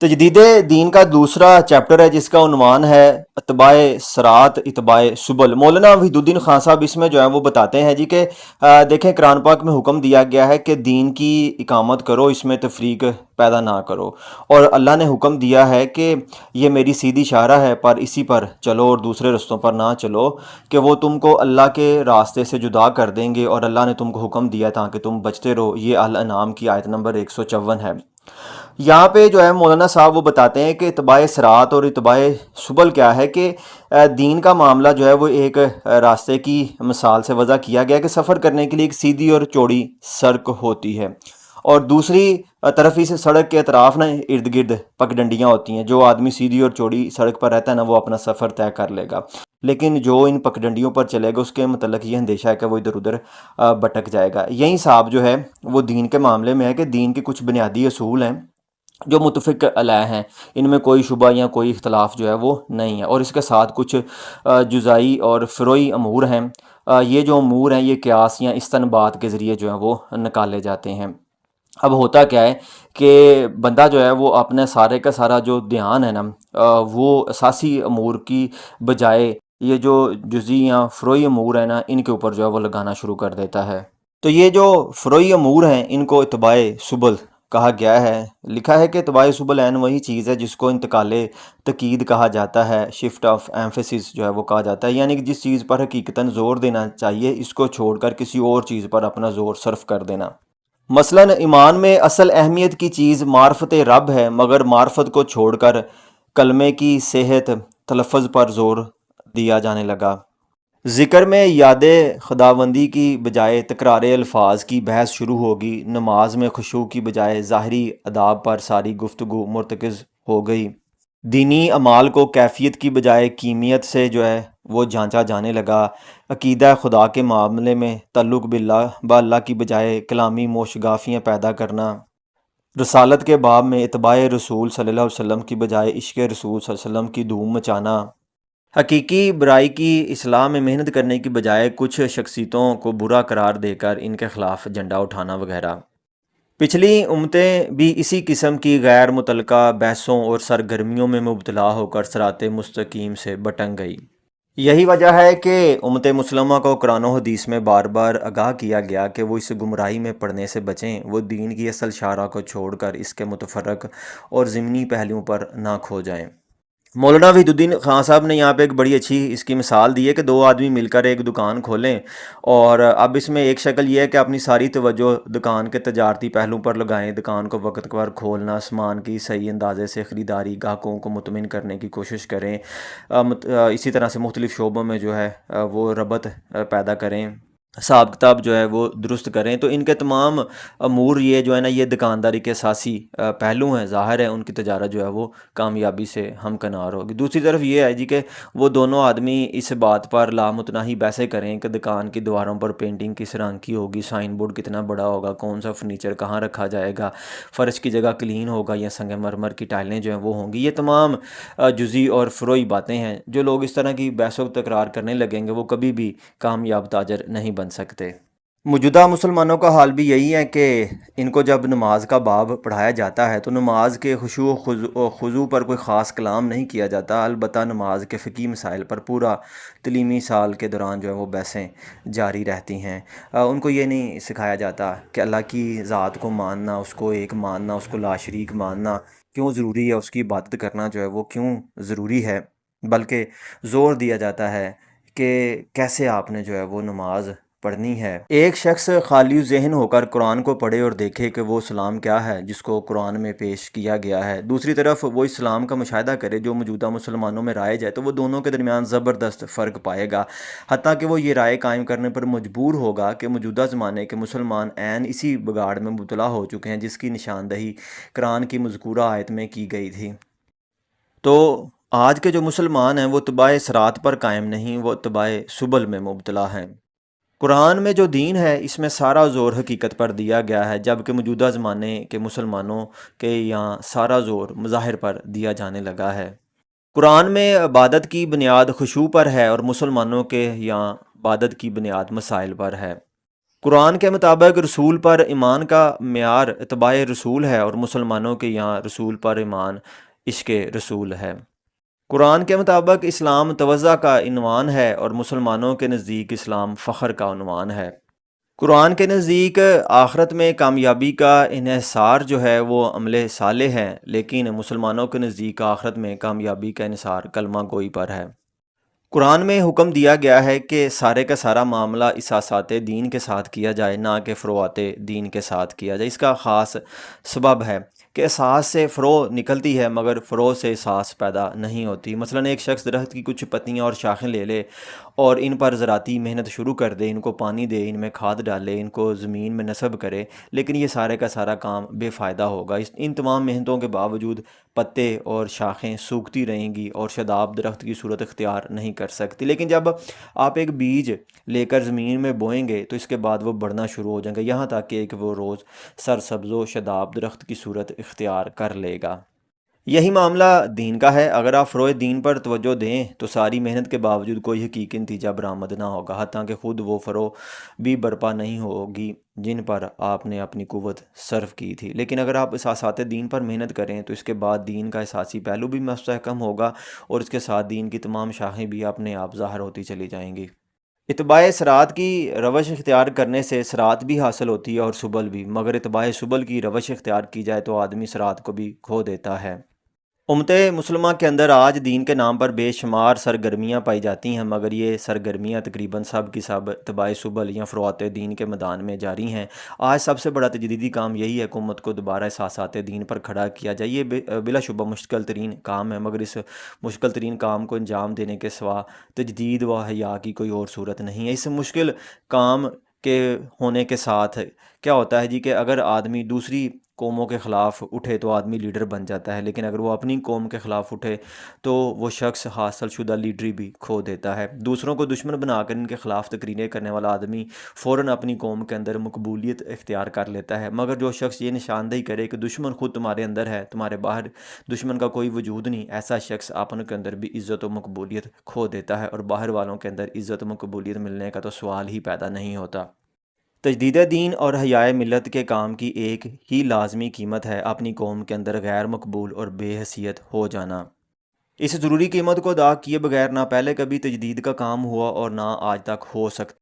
تجدید دین کا دوسرا چیپٹر ہے جس کا عنوان ہے اتباع سرات اتباع سبل۔ مولانا وحید الدین خان صاحب اس میں جو ہے وہ بتاتے ہیں جی کہ دیکھیں قرآن پاک میں حکم دیا گیا ہے کہ دین کی اقامت کرو، اس میں تفریق پیدا نہ کرو، اور اللہ نے حکم دیا ہے کہ یہ میری سیدھی شاہراہ ہے پر اسی پر چلو اور دوسرے رستوں پر نہ چلو کہ وہ تم کو اللہ کے راستے سے جدا کر دیں گے، اور اللہ نے تم کو حکم دیا تاکہ تم بچتے رہو۔ یہ الانعام کی آیت نمبر 154 ہے۔ یہاں پہ جو ہے مولانا صاحب وہ بتاتے ہیں کہ اتباع سرات اور اتباع سبل کیا ہے کہ دین کا معاملہ جو ہے وہ ایک راستے کی مثال سے وضع کیا گیا کہ سفر کرنے کے لیے ایک سیدھی اور چوڑی سڑک ہوتی ہے، اور دوسری طرف اس سڑک کے اطراف نا ارد گرد پگڈنڈیاں ہوتی ہیں۔ جو آدمی سیدھی اور چوڑی سڑک پر رہتا ہے نا وہ اپنا سفر طے کر لے گا، لیکن جو ان پگڈنڈیوں پر چلے گا اس کے متعلق یہ اندیشہ ہے کہ وہ ادھر ادھر بھٹک جائے گا۔ یہی حساب جو ہے وہ دین کے معاملے میں ہے کہ دین کے کچھ بنیادی اصول ہیں جو متفق علیہ ہیں، ان میں کوئی شبہ یا کوئی اختلاف جو ہے وہ نہیں ہے، اور اس کے ساتھ کچھ جزائی اور فروعی امور ہیں۔ یہ جو امور ہیں یہ قیاس یا استنباط کے ذریعے جو ہے وہ نکالے جاتے ہیں۔ اب ہوتا کیا ہے کہ بندہ جو ہے وہ اپنے سارے کا سارا جو دھیان ہے نا وہ اساسی امور کی بجائے یہ جو جزئی یا فروعی امور ہیں نا ان کے اوپر جو ہے وہ لگانا شروع کر دیتا ہے۔ تو یہ جو فروعی امور ہیں ان کو اتباع سبل کہا گیا ہے۔ لکھا ہے کہ اتباع سبل عین وہی چیز ہے جس کو انتقال تقید کہا جاتا ہے، شفٹ آف ایمفیسس جو ہے وہ کہا جاتا ہے، یعنی کہ جس چیز پر حقیقتاً زور دینا چاہیے اس کو چھوڑ کر کسی اور چیز پر اپنا زور صرف کر دینا۔ مثلاً ایمان میں اصل اہمیت کی چیز معرفت رب ہے، مگر معرفت کو چھوڑ کر کلمے کی صحت تلفظ پر زور دیا جانے لگا۔ ذکر میں یاد خداوندی کی بجائے تکرار الفاظ کی بحث شروع ہوگی۔ نماز میں خشوع کی بجائے ظاہری آداب پر ساری گفتگو مرتکز ہو گئی۔ دینی اعمال کو کیفیت کی بجائے کیمیت سے جو ہے وہ جانچا جانے لگا۔ عقیدہ خدا کے معاملے میں تعلق باللہ کی بجائے کلامی موشگافیاں پیدا کرنا۔ رسالت کے باب میں اتباع رسول صلی اللہ علیہ وسلم کی بجائے عشق رسول صلی اللہ علیہ وسلم کی دھوم مچانا۔ حقیقی برائی کی اصلاح میں محنت کرنے کی بجائے کچھ شخصیتوں کو برا قرار دے کر ان کے خلاف جھنڈا اٹھانا وغیرہ۔ پچھلی امتیں بھی اسی قسم کی غیر متعلقہ بحثوں اور سرگرمیوں میں مبتلا ہو کر صراط مستقیم سے بٹنگ گئی۔ یہی وجہ ہے کہ امت مسلمہ کو قرآن و حدیث میں بار بار آگاہ کیا گیا کہ وہ اس گمراہی میں پڑنے سے بچیں، وہ دین کی اصل شاہراہ کو چھوڑ کر اس کے متفرق اور ضمنی پہلوؤں پر نہ کھو جائیں۔ مولانا وحید الدین خان صاحب نے یہاں پہ ایک بڑی اچھی اس کی مثال دی ہے کہ دو آدمی مل کر ایک دکان کھولیں، اور اب اس میں ایک شکل یہ ہے کہ اپنی ساری توجہ دکان کے تجارتی پہلوؤں پر لگائیں، دکان کو وقت پر کھولنا، سامان کی صحیح اندازے سے خریداری، گاہکوں کو مطمئن کرنے کی کوشش کریں، اسی طرح سے مختلف شعبوں میں جو ہے وہ ربط پیدا کریں، حساب کتاب جو ہے وہ درست کریں۔ تو ان کے تمام امور یہ جو ہے نا یہ دکانداری کے اساسی پہلو ہیں، ظاہر ہے ان کی تجارت جو ہے وہ کامیابی سے ہمکنار ہوگی۔ دوسری طرف یہ ہے جی کہ وہ دونوں آدمی اس بات پر لامتناہی بحثیں کریں کہ دکان کی دیواروں پر پینٹنگ کس رنگ کی ہوگی، سائن بورڈ کتنا بڑا ہوگا، کون سا فرنیچر کہاں رکھا جائے گا، فرش کی جگہ کلین ہوگا یا سنگ مرمر کی ٹائلیں جو ہیں وہ ہوں گی۔ یہ تمام جزئی اور فروعی باتیں ہیں۔ جو لوگ اس طرح کی بحث و تکرار کرنے لگیں گے وہ کبھی بھی کامیاب تاجر نہیں بن سکتے۔ موجودہ مسلمانوں کا حال بھی یہی ہے کہ ان کو جب نماز کا باب پڑھایا جاتا ہے تو نماز کے خشوع و خضوع پر کوئی خاص کلام نہیں کیا جاتا، البتہ نماز کے فقہی مسائل پر پورا تعلیمی سال کے دوران جو ہے وہ بحثیں جاری رہتی ہیں۔ ان کو یہ نہیں سکھایا جاتا کہ اللہ کی ذات کو ماننا، اس کو ایک ماننا، اس کو لا شریک ماننا کیوں ضروری ہے، اس کی عبادت کرنا جو ہے وہ کیوں ضروری ہے، بلکہ زور دیا جاتا ہے کہ کیسے آپ نے جو ہے وہ نماز پڑھنی ہے۔ ایک شخص خالی ذہن ہو کر قرآن کو پڑھے اور دیکھے کہ وہ اسلام کیا ہے جس کو قرآن میں پیش کیا گیا ہے، دوسری طرف وہ اسلام کا مشاہدہ کرے جو موجودہ مسلمانوں میں رائج ہے، تو وہ دونوں کے درمیان زبردست فرق پائے گا، حتیٰ کہ وہ یہ رائے قائم کرنے پر مجبور ہوگا کہ موجودہ زمانے کے مسلمان عین اسی بگاڑ میں مبتلا ہو چکے ہیں جس کی نشاندہی قرآن کی مذکورہ آیت میں کی گئی تھی۔ تو آج کے جو مسلمان ہیں وہ اتباع سرات پر قائم نہیں، وہ اتباع سبل میں مبتلا ہیں۔ قرآن میں جو دین ہے اس میں سارا زور حقیقت پر دیا گیا ہے، جبکہ موجودہ زمانے کے مسلمانوں کے یہاں سارا زور مظاہر پر دیا جانے لگا ہے۔ قرآن میں عبادت کی بنیاد خشوع پر ہے اور مسلمانوں کے یہاں عبادت کی بنیاد مسائل پر ہے۔ قرآن کے مطابق رسول پر ایمان کا معیار اتباع رسول ہے، اور مسلمانوں کے یہاں رسول پر ایمان عشق رسول ہے۔ قرآن کے مطابق اسلام توضع کا عنوان ہے، اور مسلمانوں کے نزدیک اسلام فخر کا عنوان ہے۔ قرآن کے نزدیک آخرت میں کامیابی کا انحصار جو ہے وہ عمل صالح ہے، لیکن مسلمانوں کے نزدیک آخرت میں کامیابی کا انحصار کلمہ گوئی پر ہے۔ قرآن میں حکم دیا گیا ہے کہ سارے کا سارا معاملہ اساسات دین کے ساتھ کیا جائے، نہ کہ فروعات دین کے ساتھ کیا جائے۔ اس کا خاص سبب ہے کہ اساس سے فرو نکلتی ہے، مگر فرو سے اساس پیدا نہیں ہوتی۔ مثلا ایک شخص درخت کی کچھ پتیاں اور شاخیں لے لے اور ان پر زراعتی محنت شروع کر دے، ان کو پانی دے، ان میں کھاد ڈالے، ان کو زمین میں نصب کرے، لیکن یہ سارے کا سارا کام بے فائدہ ہوگا۔ ان تمام محنتوں کے باوجود پتے اور شاخیں سوکھتی رہیں گی اور شاداب درخت کی صورت اختیار نہیں کر سکتی۔ لیکن جب آپ ایک بیج لے کر زمین میں بوئیں گے تو اس کے بعد وہ بڑھنا شروع ہو جائیں گے، یہاں تک کہ وہ روز سرسبز و شاداب درخت کی صورت اختیار کر لے گا۔ یہی معاملہ دین کا ہے۔ اگر آپ فروع دین پر توجہ دیں تو ساری محنت کے باوجود کوئی حقیقی نتیجہ برآمد نہ ہوگا، حتیٰ کہ خود وہ فروع بھی برپا نہیں ہوگی جن پر آپ نے اپنی قوت صرف کی تھی۔ لیکن اگر آپ اساسات دین پر محنت کریں تو اس کے بعد دین کا اساسی پہلو بھی مستحکم ہوگا، اور اس کے ساتھ دین کی تمام شاخیں بھی اپنے آپ ظاہر ہوتی چلی جائیں گی۔ اتباع صراط کی روش اختیار کرنے سے صراط بھی حاصل ہوتی ہے اور سبل بھی، مگر اتباع سبل کی روش اختیار کی جائے تو آدمی صراط کو بھی کھو دیتا ہے۔ امت مسلمہ کے اندر آج دین کے نام پر بے شمار سرگرمیاں پائی جاتی ہیں، مگر یہ سرگرمیاں تقریباً سب کی سب اتباع سبل یا فروعات دین کے میدان میں جاری ہیں۔ آج سب سے بڑا تجدیدی کام یہی ہے کہ امت کو دوبارہ اساسات دین پر کھڑا کیا جائے۔ یہ بلا شبہ مشکل ترین کام ہے، مگر اس مشکل ترین کام کو انجام دینے کے سوا تجدید و احیاء کی کوئی اور صورت نہیں ہے۔ اس مشکل کام کے ہونے کے ساتھ کیا ہوتا ہے جی کہ اگر آدمی دوسری قوموں کے خلاف اٹھے تو آدمی لیڈر بن جاتا ہے، لیکن اگر وہ اپنی قوم کے خلاف اٹھے تو وہ شخص حاصل شدہ لیڈری بھی کھو دیتا ہے۔ دوسروں کو دشمن بنا کر ان کے خلاف تقریریں کرنے والا آدمی فوراً اپنی قوم کے اندر مقبولیت اختیار کر لیتا ہے، مگر جو شخص یہ نشاندہی کرے کہ دشمن خود تمہارے اندر ہے، تمہارے باہر دشمن کا کوئی وجود نہیں، ایسا شخص اپنے کے اندر بھی عزت و مقبولیت کھو دیتا ہے، اور باہر والوں کے اندر عزت و مقبولیت ملنے کا تو سوال ہی پیدا نہیں ہوتا۔ تجدید دین اور احیاء ملت کے کام کی ایک ہی لازمی قیمت ہے اپنی قوم کے اندر غیر مقبول اور بے حیثیت ہو جانا۔ اس ضروری قیمت کو ادا کیے بغیر نہ پہلے کبھی تجدید کا کام ہوا اور نہ آج تک ہو سکتا۔